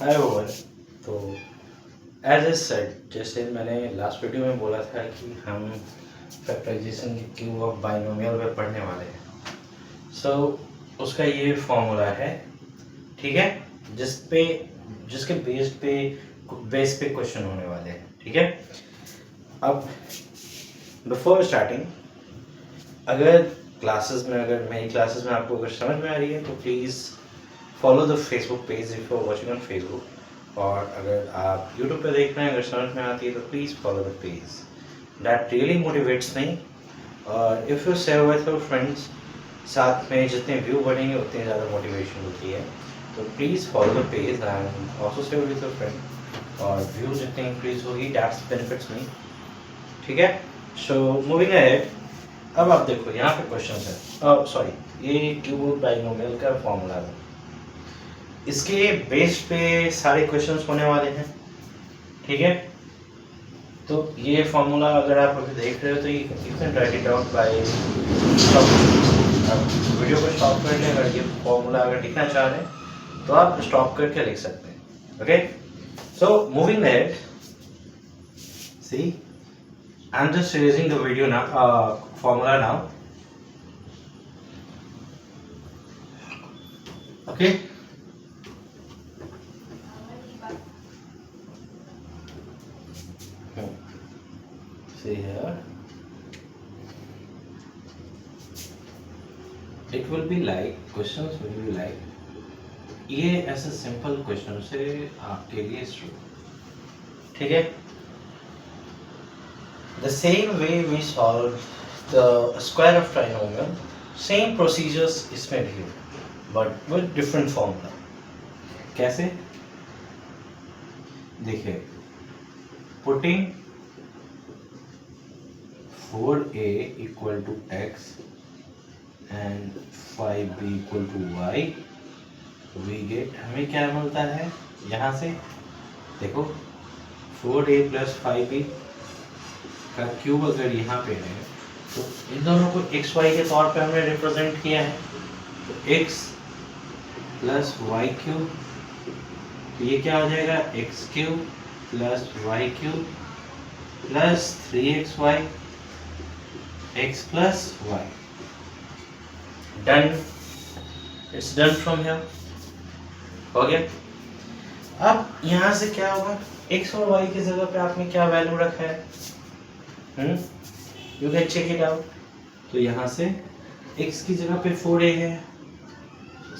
हाय over. तो as a said, जैसे मैंने लास्ट वीडियो में बोला था कि हम फैक्टराइजेशन की क्यू ऑफ बाइनोमियल में पढ़ने वाले हैं। सो उसका ये फॉर्मूला है, ठीक है, जिसके बेस पे क्वेश्चन होने वाले हैं, ठीक है। अब बिफोर स्टार्टिंग, अगर मेरी क्लासेस में आपको अगर समझ में आ रही है तो please follow the Facebook page if you are watching on Facebook. और अगर आप यूट्यूब पे देख रहे हैं, अगर समझ में आती है तो please follow the page, that really motivates me. और if you share with your friends, साथ में जितने व्यू बढ़ेंगे उतनी ज़्यादा मोटिवेशन होती है। तो please follow the page and also share with your friend. और व्यू जितनी इंक्रीज होगी दैट्स बेनिफिट्स मी, ठीक है। सो मूविंग अहेड, अब आप देखो यहाँ पे क्वेश्चन है, सॉरी, ये क्यूब बाइनोमियल का फॉर्मूला है। इसके बेस पे सारे क्वेश्चंस होने वाले हैं, ठीक है। तो ये फॉर्मूला अगर आप अभी देख रहे हो तो you can write it out by आप वीडियो को स्टॉप कर लें। अगर ये फॉर्मूला अगर लिखना चाह रहे हैं तो आप स्टॉप करके लिख सकते हैं, okay. So moving ahead, see I am just raising the video now, formula now, okay. See here, it will be like, questions will be like, ये ऐसे सिंपल क्वेश्चन से आपके लिए शुरू, ठीक है। The same way we solve the square of trinomial, same procedures इसमें भी है, but with different formula। कैसे? देखिए, putting 4a equal to x and 5b equal to y, we get, हमें क्या मिलता है यहाँ से, देखो 4a plus 5b का क्यूब अगर यहाँ पे है तो इन दोनों को x y के तौर पे हमने रिप्रेजेंट किया है। तो x प्लस वाई क्यूब, तो ये क्या हो जाएगा, x cube plus y cube plus 3xy x plus y, done, it's done from here, हो गया। अब यहाँ से क्या होगा, x और y की जगह पे आपने क्या वैल्यू रखा है, you can check it out. तो यहाँ से x की जगह पे 4a है,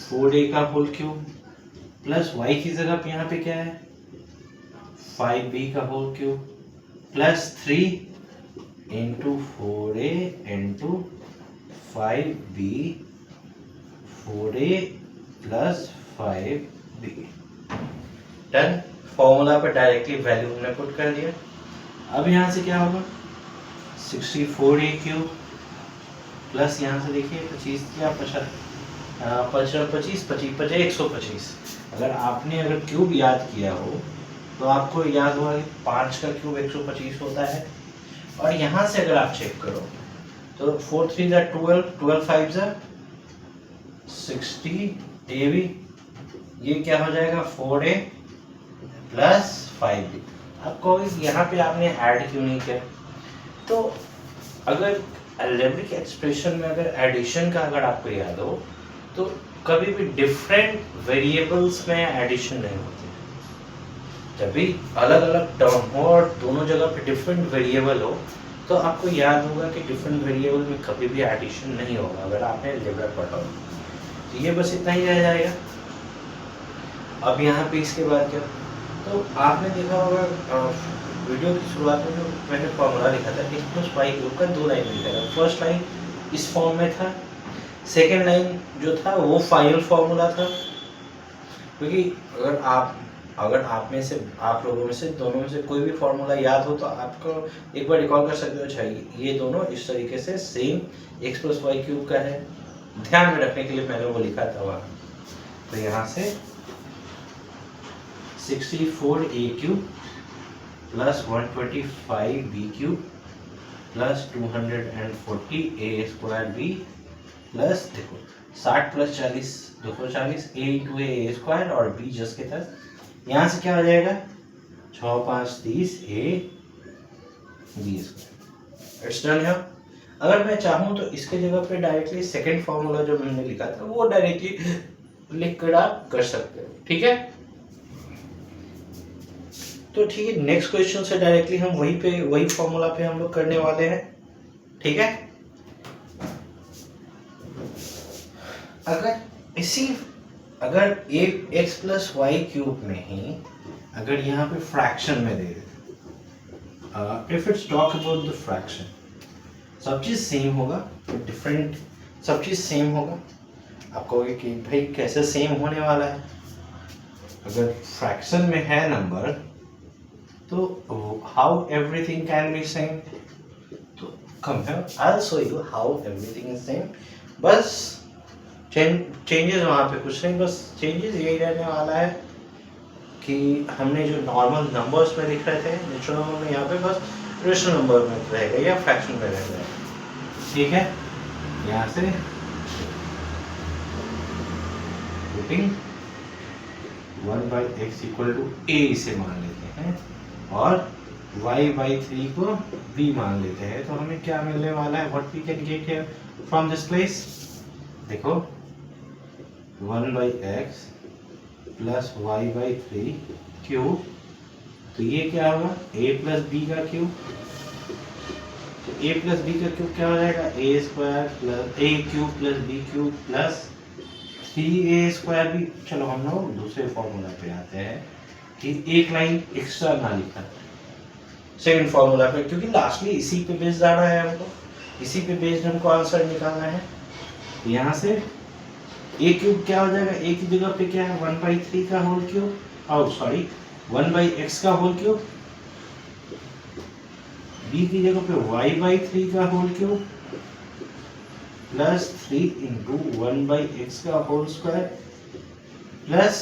4a का होल क्यूब, प्लस y की जगह पे यहाँ पे क्या है, 5b का whole cube, plus 3 into 4a into 5b, 4a plus 5b, done. Formula पर डायरेक्टली वैल्यू हमने पुट कर दिया। अब यहाँ से क्या होगा, 64a क्यूब प्लस यहाँ से देखिए 25 या 25 125। अगर आपने क्यूब याद किया हो तो आपको याद होगा कि 5 का क्यूब 125 होता है। और यहाँ से अगर आप चेक करो तो 4 3 जा 12, 12 5 जा 60 ab, ये क्या हो जाएगा 4a प्लस 5b। आपको यहाँ पे आपने ऐड क्यों नहीं किया, तो अगर अलजेब्रिक एक्सप्रेशन में अगर एडिशन का अगर आपको याद हो तो कभी भी डिफरेंट वेरिएबल्स में एडिशन नहीं होती। जब भी अलग अलग टर्म हो और दोनों जगह पे डिफरेंट वेरिएबल हो तो आपको याद होगा कि डिफरेंट वेरिएबल में कभी भी एडिशन नहीं होगा अगर आपने अलजेब्रा पढ़ा हो। तो ये बस इतना ही रह जाएगा। अब यहाँ पे इसके बाद क्या, तो आपने देखा होगा वीडियो की शुरुआत में जो मैंने फॉर्मूला लिखा था x प्लस वाई क्यूब का 2 लाइन में लिखा था। फर्स्ट लाइन इस फॉर्म में था, सेकेंड लाइन जो था वो फाइनल फॉर्मूला था। क्योंकि अगर आप लोगों में से दोनों में से कोई भी फॉर्मूला याद हो तो आपको एक बार रिकॉल कर सकते हो, अच्छा ये दोनों इस तरीके से same x plus y cube का है। ध्यान में रखने के लिए मैंने वो लिखा था वहाँ। तो यहाँ से 64a cube plus 125b cube plus 240a square b plus देखो 60 plus 40 240 a into A square और b जस्ट के तहत यहाँ से क्या हो जाएगा 6 5 30 a b square. It's done है। अगर मैं चाहूँ तो इसके जगह पे डायरेक्टली सेकंड फॉर्मूला जो मैंने लिखा था वो डायरेक्टली लिख कर आप कर सकते हो। ठीक है, तो ठीक है, नेक्स्ट क्वेश्चन से डायरेक्टली हम वही फॉर्मूला पे हम लोग करने वाले हैं। ठीक है, अगर एक x प्लस वाई क्यूब में ही अगर यहाँ पे फ्रैक्शन में दे दे, if it's talk about the fraction, सब चीज सेम होगा, डिफरेंट सब चीज सेम होगा। आप कहोगे कि भाई कैसे सेम होने वाला है, अगर फ्रैक्शन में है नंबर तो how everything can be same. तो कम है, I will show you how everything is same. बस चेंजेस वहाँ पे कुछ नहीं, बस चेंजेस यही रहने वाला है कि हमने जो नॉर्मल नंबर्स में लिख रहे थे नेचुरल नंबर में, यहाँ पे बस रेशनल नंबर में रहेगा या फ्रैक्शन में रहेगा। ठीक है, यहाँ से putting 1/x equal to a इसे मान लेते हैं और y/3 को b मान लेते हैं, तो हमें क्या मिलने वाला है, what we can get here from this place. देखो 1/x प्लस y/3 क्यूब, तो ये क्या होगा a प्लस b का क्यूब। तो a प्लस b का क्यूब क्या हो जाएगा a square plus a cube plus b cube plus 3a square भी। चलो हम लोग दूसरे फॉर्मूला पे आते हैं कि एक लाइन एक्स्ट्रा ना लिखा सेकंड फॉर्मूला पे, क्योंकि लास्टली इसी पे बेस्ड जाना है हमको, इसी पे बेस्ड हमको आंसर निकालना है। यहाँ से a क्यूब क्या हो जाएगा, a की जगह पे क्या है 1/3 का होल क्यूब, और सॉरी 1/x का होल क्यूब, b की जगह पे y/3 का whole cube plus 3 into 1/x का होल स्क्वायर प्लस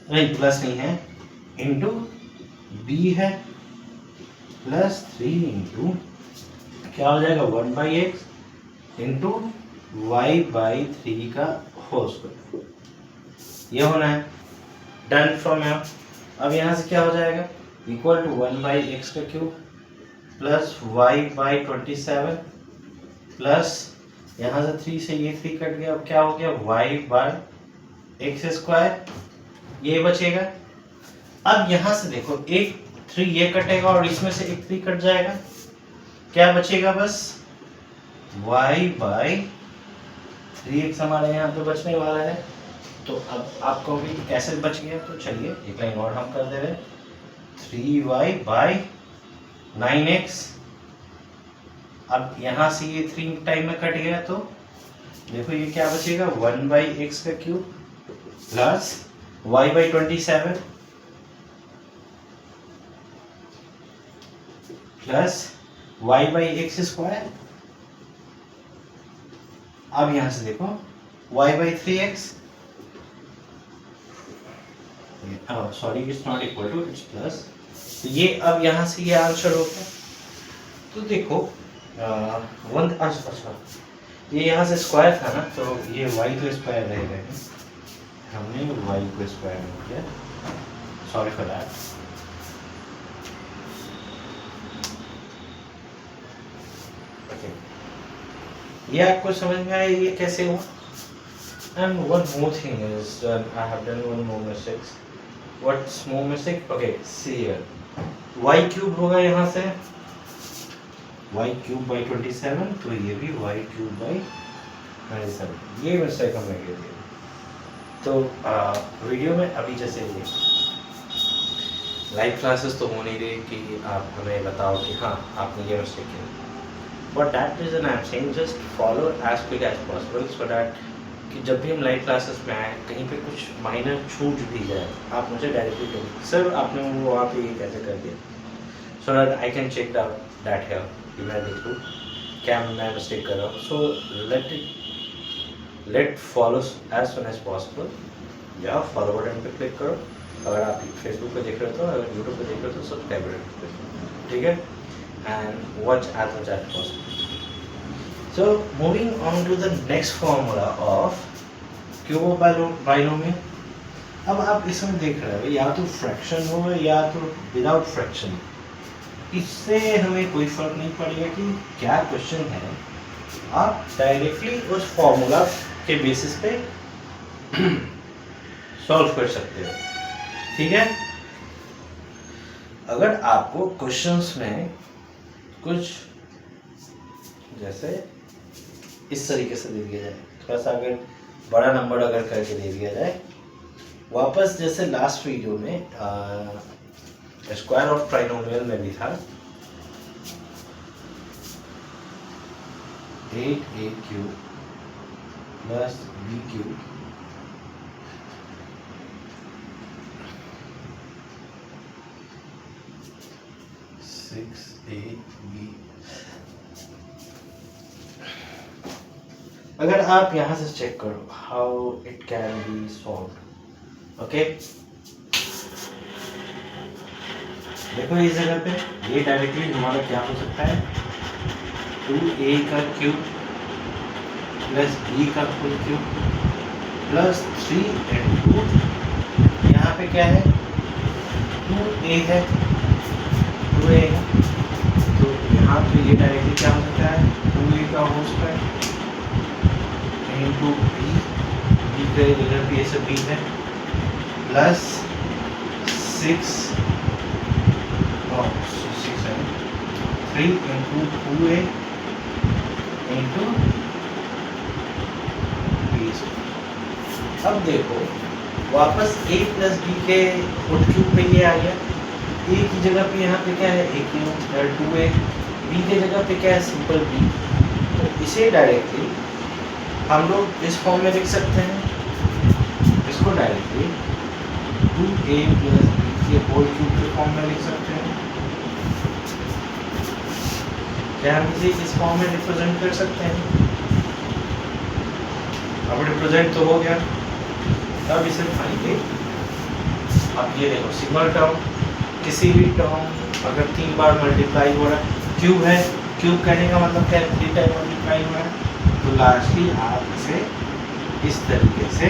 नहीं है इंटू b है प्लस 3 इंटू क्या हो जाएगा 1/x इंटू y/3 का होल स्क्वायर। ये होना है डन फ्रॉम यहाँ। अब यहाँ से क्या हो जाएगा इक्वल टू 1/x का क्यूब प्लस y/27 प्लस यहाँ से 3 से ये 3 कट गया, अब क्या हो गया y/x स्क्वायर, ये बचेगा। अब यहाँ से देखो एक 3 ये कटेगा और इसमें से एक 3 कट जाएगा, क्या बचेगा बस y/3x हमारे यहाँ पे बचने वाला है। तो अब आप कहोगे कि कैसे बच गया, तो चलिए एक लाइन और हम कर दे रहे 3y/9x। अब यहाँ से ये 3 टाइम में कट गया, तो देखो ये क्या बचेगा 1/x का cube plus y/27 plus y/x square. अब यहाँ से देखो y/3x, sorry it's not equal to, it's plus. तो ये अब यहाँ से ये आंसर हो गया। तो देखो अच्छा ये यहाँ से स्क्वायर था ना, तो ये y तो स्क्वायर रहेगा, हमने y को स्क्वायर हो गया, सॉरी फॉर दैट। ये आपको समझ में आया ये कैसे हुआ। And one more thing is I have done one more mistake. What's more mistake, okay see here y cube होगा यहाँ से y³/27, तो ये भी y³/27, ये मिस्टेक हमने की थी। तो वीडियो में अभी जैसे ये लाइव क्लासेस तो हो नहीं रही कि आप हमें बताओ कि हाँ आपने ये मिस्टेक किया, but that reason I am saying just follow as quick as possible, so that कि जब भी हम लाइव क्लासेस में आए कहीं पे कुछ माइनर छूट भी जाए आप मुझे डायरेक्टली टोक सर आपने वो वहाँ पे ये कैसे कर दिया, so that I can check that here कि मैं देख लूँ क्या मैं मिस्टेक कर रहा हूँ। So let follow as soon as possible, जाओ फॉलो बटन पे क्लिक करो, अगर आप फेसबुक पे देख रहे हो तो, अगर यूट्यूब पे देख रहे हो तो सब्सक्राइब बटन पे क्लिक करो, ठीक है, and watch as much as possible. So moving on to the next formula of cuboid binomial. अब आप इसमें देख रहे हो या तो फ्रैक्शन हो या तो विदाउट फ्रैक्शन, इससे हमें कोई फर्क नहीं पड़ेगा कि क्या क्वेश्चन है, आप डायरेक्टली उस फॉर्मूला के बेसिस पे सॉल्व कर सकते हो। ठीक है, अगर आपको क्वेश्चंस में कुछ जैसे इस तरीके से दे दिया जाए, थोड़ा सा अगर बड़ा नंबर अगर करके दे दिया जाए, वापस जैसे लास्ट वीडियो में स्क्वायर ऑफ ट्राइनोमियल में भी था 8a³ प्लस b³ अगर आप यहां से चेक करो how it can be solve. Okay, देखो इस जगह पे ये डायरेक्टली हमारा क्या हो सकता है, 2a³ plus b³ plus 3 into यहाँ पे क्या है 2a है, 2a है, तो यहाँ पे ये डायरेक्टली क्या हो सकता है 2a का होल स्क्वायर इंटू b का इधर भी ऐसे b है प्लस 6 है 3 into 2a into b। अब देखो वापस a प्लस b के होल क्यूब पे ये आ गया, a की जगह पे यहाँ पे क्या है a³ 2a, b की जगह पे क्या है सिंपल b, तो इसे डायरेक्टली हम लोग इस फॉर्म में लिख सकते हैं, इसको डायरेक्टली 2a प्लस b के होल क्यूब के फॉर्म में लिख सकते हैं। क्या हम इसे इस फॉर्म में रिप्रेजेंट कर सकते हैं? अब रिप्रेजेंट तो हो गया, अब इसे फाइंड। अब ये देखो सिंगल टर्म, किसी भी टर्म अगर 3 बार मल्टीप्लाई हो रहा है, क्यूब है, क्यूब कहने का मतलब क्या है 3 टाइम मल्टीप्लाई हो रहा है, तो लास्टली आप इसे इस तरीके से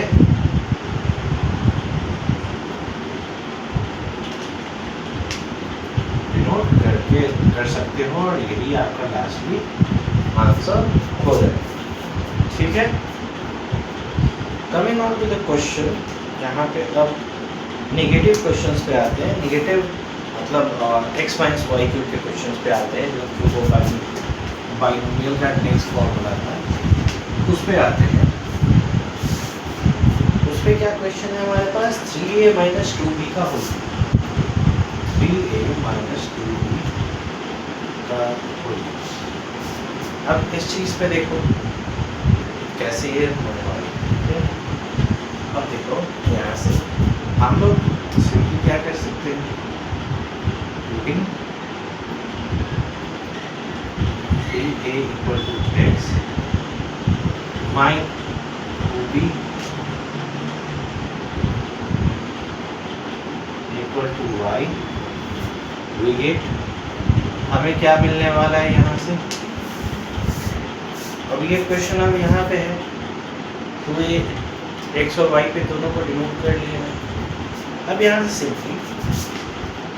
डिनोट करके कर सकते हो और यही आपका लास्टली आंसर हो जाए। ठीक है, coming on to the question, यहाँ पे अब नेगेटिव क्वेश्चंस पे आते हैं। नेगेटिव मतलब x माइनस वाई क्यूब के क्वेश्चंस पे आते हैं, जो क्यूब ऑफ बाइनोमियल का नेक्स्ट फॉर्मूला था, उस पे आते हैं। उस पे क्या क्वेश्चन है हमारे पास 3a माइनस 2b का होल, 3a माइनस 2b का होल। अब इस चीज पे देखो कैसे ये होने वाली है। अब देखो यहाँ से हम लोग सिंपली क्या कर सकते हैं, putting 3a equal to x minus 2b equal to y, we get हमें क्या मिलने वाला है यहाँ से। अब ये क्वेश्चन अब यहाँ पे है, तो ये x और y पे दोनों को डिनोट कर लिया है। अब यहाँ से सिंपली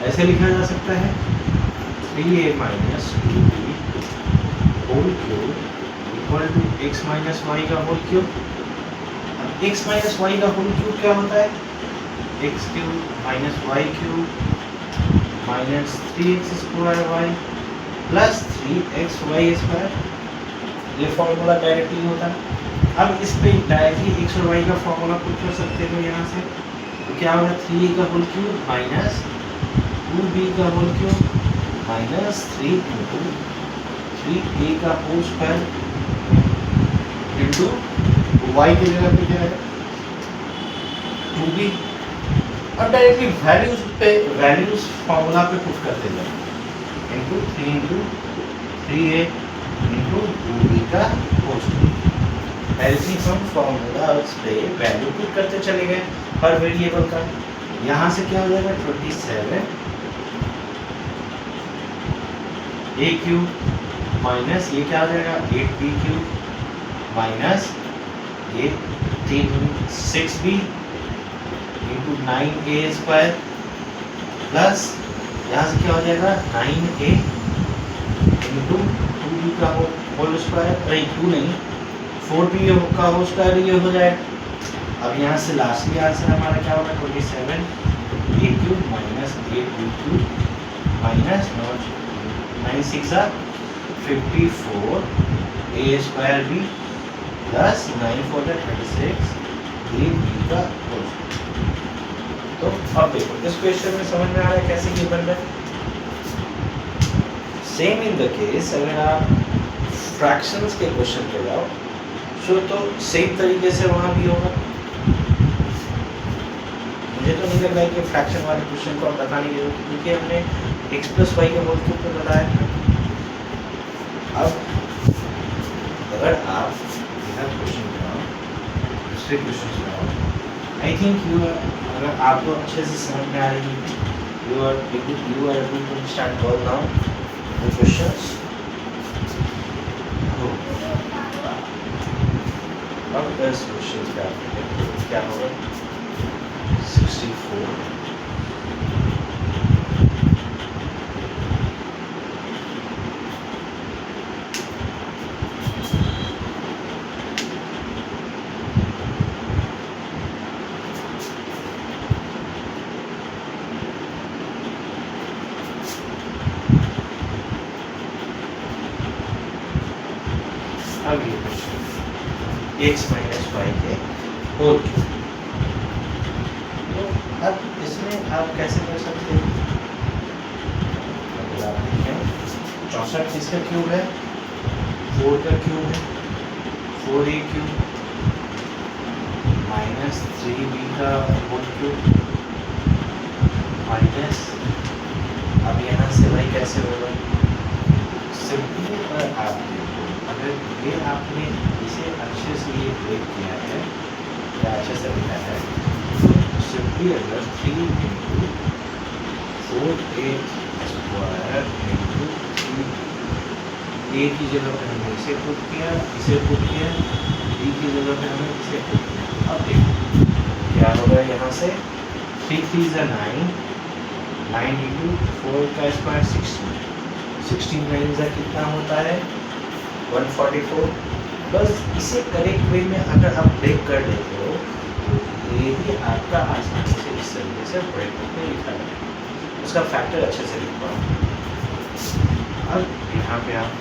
ऐसे लिखा जा सकता है 3a minus 2b whole cube equal to x minus y का होल क्यूब। अब x माइनस वाई का होल क्यूब क्या होता है, x cube minus y cube minus 3x square y plus 3x y square, ये फॉर्मूला डायरेक्टली होता है। अब इस पे डायरेक्टली x और y का फॉर्मूला पुट कर सकते हो यहाँ से, तो क्या होगा 3a का होल क्यूब माइनस 2b का whole cube minus 3 into 3a का होल स्क्वायर इंटू y की जगह पे क्या है 2b। अब डायरेक्टली वैल्यूज फॉर्मूला पे पुट करते जाओ, into 3 into 3a into 2b का होल स्क्वायर। डायरेक्टली हम फॉर्मूला उस पे वैल्यू पुट करते चले गए हर वेरिएबल का। यहाँ से क्या हो जाएगा 27 a क्यूब माइनस ये क्या हो जाएगा 8b क्यूब माइनस ये 6b इंटू 9a² प्लस यहाँ से क्या हो जाएगा 9a इंटू 2b का होल स्क्वायर, अरे 2 नहीं 4b का होल स्क्वायर ये हो जाएगा। अब यहाँ से लास्टली आंसर हमारा क्या होगा 27a³ minus 8b³ minus 9 6 54 a² plus 9 4 36 8b का होल स्क्वायर। तो अब देखो इस क्वेश्चन में समझ में आ रहा है कैसे ये बन रहा है। सेम इन द केस अगर आप फ्रैक्शंस के क्वेश्चन पे जाओ तो सेम तरीके से वहाँ भी होगा। मुझे तो नहीं लग रहा है कि फ्रैक्शन वाले क्वेश्चन को आप बताने की जरूरत है क्योंकि हमने x प्लस वाई के होल क्यूब पे बताया था। अब अगर आप यह क्वेश्चन बनाओ दूसरे क्वेश्चन बनाओ आई थिंक अगर आपको अच्छे से समझ में आ रही है you are able to understand all now the questions. अब इस क्वेश्चन का क्या होगा 64 अब ये क्वेश्चन x माइनस वाई के होल क्यूब। तो अब इसमें आप कैसे कर सकते हैं, अगर आप देखें 64 किसका क्यूब है 4 का क्यूब है 4a³ माइनस 3b का होल क्यूब माइनस, अब यहाँ से भाई कैसे होगा सिंपली अगर ये आपने इसे अच्छे से ये ब्रेक किया है या अच्छे से लिखा है तो सिंपली अगर 3 इंटू 4a² इंटू 3 a की जगह पे हमने इसे पुट किया b की जगह पे हमने इसे पुट किया। अब देखो क्या होगा यहाँ से 3 3 9 9 इंटू 4 का स्क्वायर 16 9 का कितना होता है 144। बस इसे करेक्ट वे में अगर आप ब्रेक कर देते हो तो ये भी आपका आसानी से इस तरीके से ब्रेक करके लिखा जाए, उसका फैक्टर अच्छे से लिख पाओ। अब यहाँ पे आप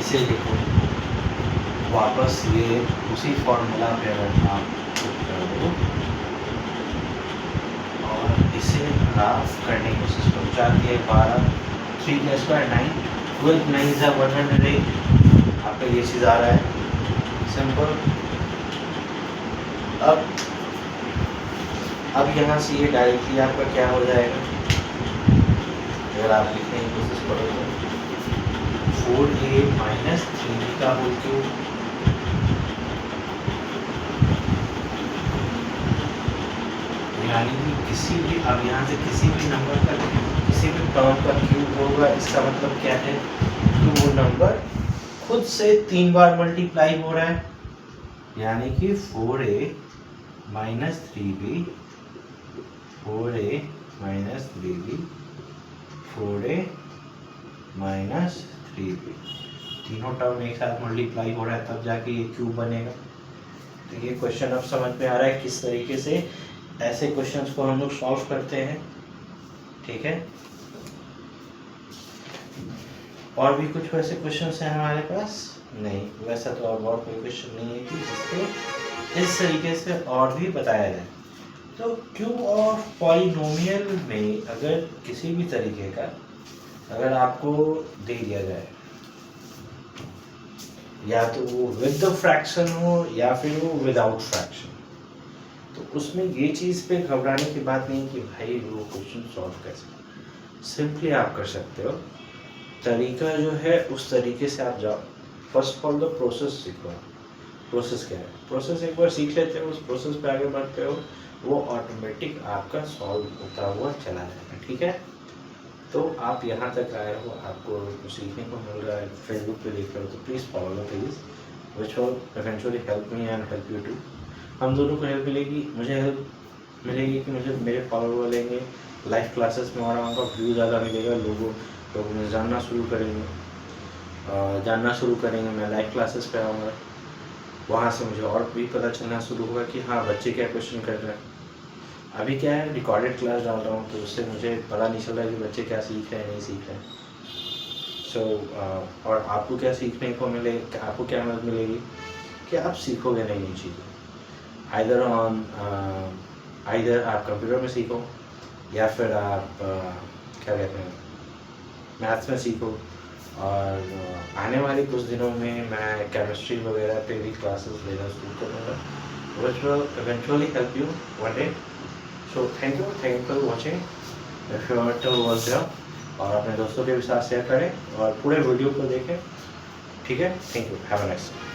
इसे लिखो वापस ये उसी फॉर्मूला पे अगर आप पुट कर दो और इसे राफ करने की कोशिश करो 4 दिए 12 3 का स्क्वायर 9 12 9 is 108 आपका ये चीज़ आ रहा है सिंपल। अब यहाँ से ये डायरेक्टली आपका क्या हो जाएगा अगर आप लिखने की कोशिश करो तो 4a माइनस 3b का होल क्यूब यानी कि किसी भी अब यहाँ से किसी भी नंबर का किसी भी टर्म का क्यूब होगा इसका मतलब क्या है कि वो नंबर खुद से 3 बार मल्टीप्लाई हो रहा है यानी कि 4a minus 3b 4a minus 3b 4a minus 3b तीनों टर्म एक साथ मल्टीप्लाई हो रहा है तब जाके ये क्यूब बनेगा। तो ये क्वेश्चन अब समझ में आ रहा है किस तरीके से ऐसे क्वेश्चंस को हम लोग सॉल्व करते हैं, ठीक है। और भी कुछ वैसे क्वेश्चंस हैं हमारे पास नहीं, वैसा तो और बहुत कोई क्वेश्चन नहीं है कि जिसको इस तरीके से और भी बताया जाए। तो क्यूब ऑफ पॉलिनोमियल में अगर किसी भी तरीके का अगर आपको दे दिया जाए या तो वो विद द फ्रैक्शन हो या फिर वो विदाउट फ्रैक्शन, तो उसमें ये चीज़ पे घबराने की बात नहीं कि भाई वो क्वेश्चन सॉल्व कैसे, सिंपली आप कर सकते हो। तरीका जो है उस तरीके से आप जाओ, first of all the process सीखो। प्रोसेस क्या है, प्रोसेस एक बार सीख लेते हो उस प्रोसेस पे आगे बढ़ते हो वो ऑटोमेटिक आपका सॉल्व होता हुआ चला जाएगा, ठीक है। तो आप यहाँ तक आए हो, आपको कुछ सीखने को मिल रहा है, फेसबुक पे देख रहे हो तो please follow the page which will eventually help me and help you too. हम दोनों को हेल्प मिलेगी, मुझे हेल्प मिलेगी कि मुझे मेरे फॉलोवर लेंगे लाइव क्लासेस में और वहाँ का व्यू ज़्यादा मिलेगा, लोग मुझे जानना शुरू करेंगे, मैं लाइव क्लासेस पे आऊँगा, वहाँ से मुझे और भी पता चलना शुरू होगा कि हाँ बच्चे क्या क्वेश्चन कर रहे हैं। अभी क्या है रिकॉर्डेड क्लास डाल रहा हूँ तो उससे मुझे पता नहीं चल रहा है कि बच्चे क्या सीख रहे हैं नहीं सीख रहे हैं। सो और आपको क्या सीखने को मिले, आपको क्या मदद मिलेगी कि आप सीखोगे नई नई चीज़ें, आइदर आप कंप्यूटर में सीखो या फिर आप क्या कहते हैं मैथ्स में सीखो। और आने वाले कुछ दिनों में मैं केमिस्ट्री वगैरह पे भी क्लासेस लेना शुरू करूँगा, which will eventually help you one day. So thank you for watching. If you want to watch there, और अपने दोस्तों के भी साथ शेयर करें और पूरे वीडियो को देखें, ठीक है। Thank you, have a nice day.